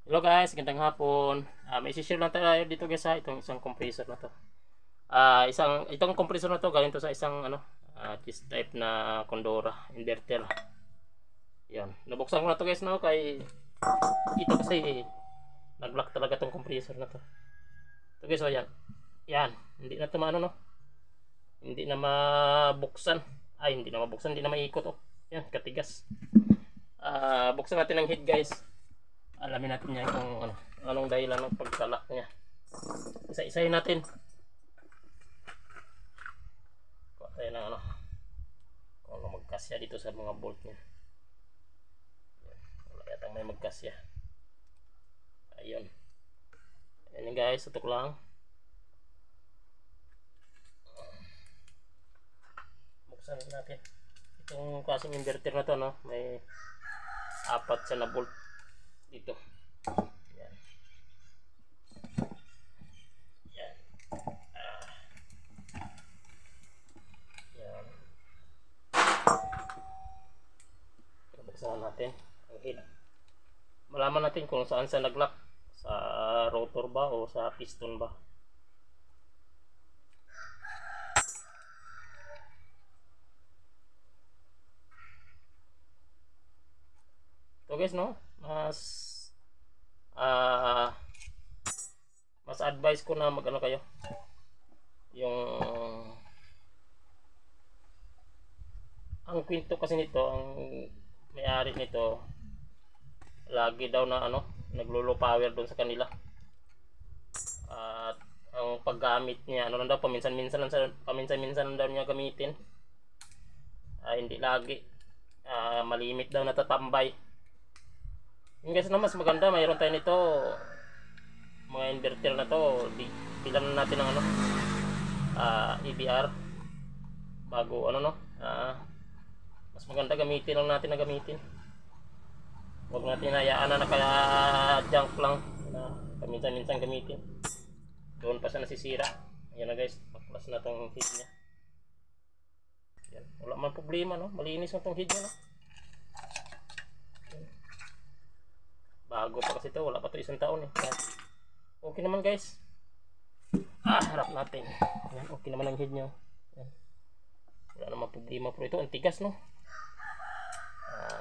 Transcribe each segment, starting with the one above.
Hello guys, gandang hapon. May isi-share lang tayo dito guys ha, itong isang compressor na to. Itong compressor na to galing to sa isang this type na Condora inverter. Yan. Nabuksan ko na to guys no kay ito kasi nag-lock talaga tong compressor na to. Ito guys, oh yan. Yan, hindi na to maano no. Hindi na mabuksan. Hindi na mabuksan, hindi na maikot oh. Yan, katigas. Buksan natin ang head guys. Alamin natin niya kung anong dahilan ng pagkalak niya. Isa-isahin natin. Kuha tayo ng kung ano magkasya dito sa mga bolt niya. Wala yatang may magkasya. Ayun. Ayan guys, tutok lang. Buksan natin. Itong klaseng inverter na to no, may apat siya na bolt dito. Yan. Yan. Yan. Buksan natin ang head. Malaman natin kung saan siya nag-lock, sa rotor ba o sa piston ba. So guys no, mas advice ko na magano kayo yung ang kwento kasi nito, ang may-ari nito lagi daw na naglo-low power doon sa kanila, at ang paggamit niya lang daw paminsan-minsan lang daw niya gamitin, hindi lagi, malimit daw natatambay. Yung guys na mas maganda, mayroon tayo nito mga inverter na to, bilan natin ng EBR bago mas maganda gamitin lang natin na gamitin. Huwag natin hayaan na naka-junk lang na paminsan-minsan gamitin, doon pa siya nasisira. Ayan na guys, baklas na tong head nya. Yan. Wala man problema no, malinis na tong head nya no. Bago pa kasi ito, wala pa ito isang taon eh. Okay naman guys. Harap natin. Ayan, okay naman ang head nya. Ayan. Wala naman problema, pero ito ang tigas no.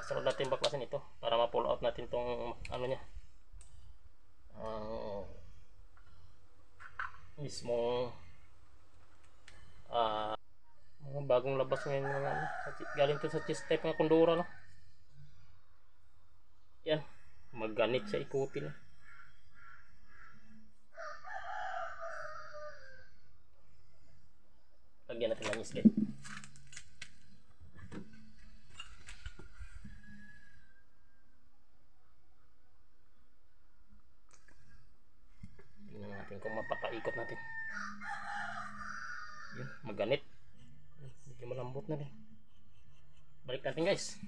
Sunod natin baklasin ito para ma-pull out natin tong nya. Mismo mga bagong labas ngayon mga galing to sa chest type ng Condora no. Yan. Magganit siya ikutin. Lagyan natin ng islet. Tingnan natin kung mapapaikot natin. Yan, magganit. Medyo malambot na rin. Balik natin guys.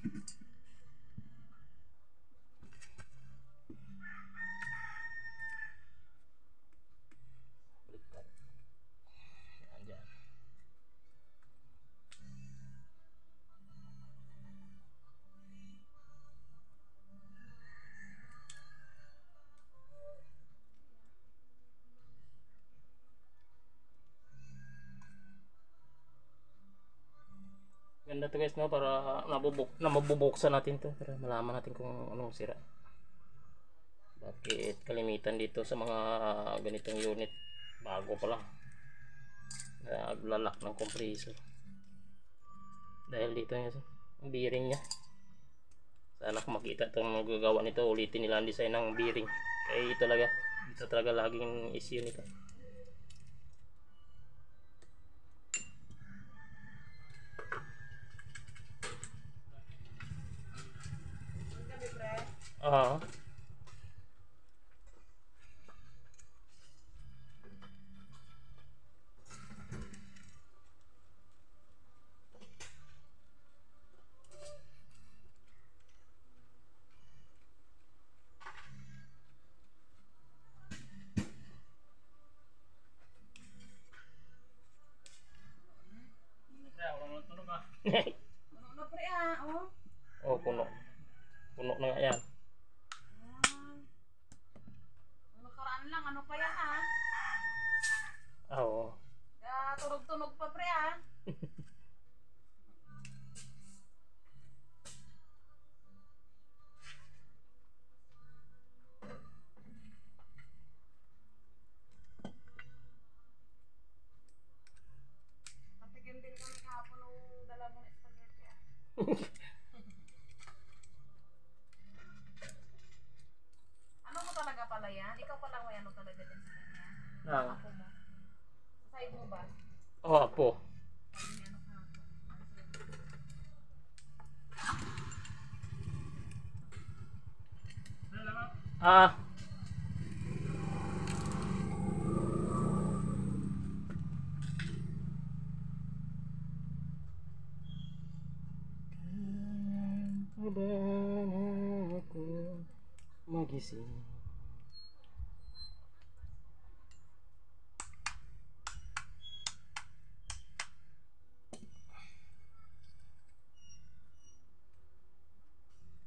Ganda to guys no, para mabubuksan natin to, para malaman natin kung anong sira. Bakit kalimitan dito sa mga ganitong unit, bago pa lang naglalak ng compressor dahil dito ang bearing nya. Sana kung makita itong magagawa nito, ulitin nila ang design ng bearing, kaya ito talaga laging issue nito. Puno na pre oh. Oh, puno. Puno na nga yan. pa yan ha. Oo. Tunog-tunog pa pre ha. Patikim din kami kahapon nung dala mo na spaghetti ha. Ano mo talaga pala yan? Ikaw pala may ano talaga din sa kanya? Ah. Ako mo? Sa side mo ba? Oh, po. Sabi niya ano kahapon. Ah. Haba na ako magising.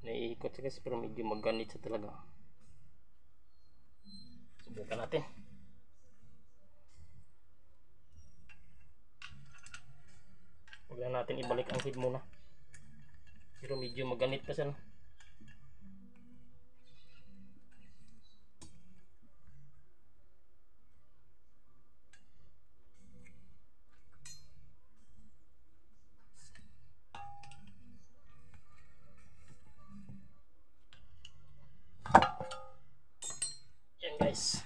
Naiikot siya kasi pero medyo magganit siya talaga. Subukan natin. Huwag lang natin ibalik ang head muna. Pero medyo magganit pa siya. No? Yan guys.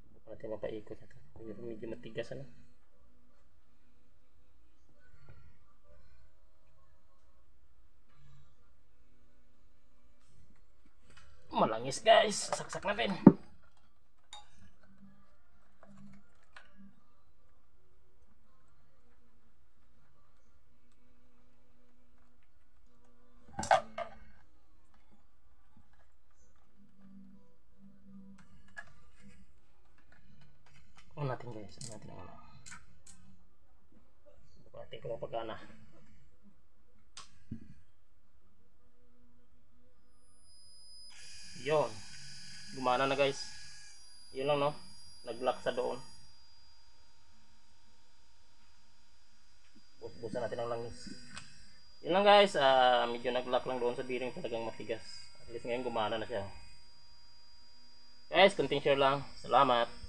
Subukan natin mapaikot ito. Medyo matigas ano. Malangis guys, saksak natin. Natin guys, natin ang ano. Bukatin ko mapagana. Yon, gumana na guys. Yun lang no, nag-lock sa doon. Busan natin ang langis. Yun lang guys, medyo nag-lock lang doon sa bearing, talagang matigas. At least ngayon gumana na siya. Guys, konting share lang. Salamat.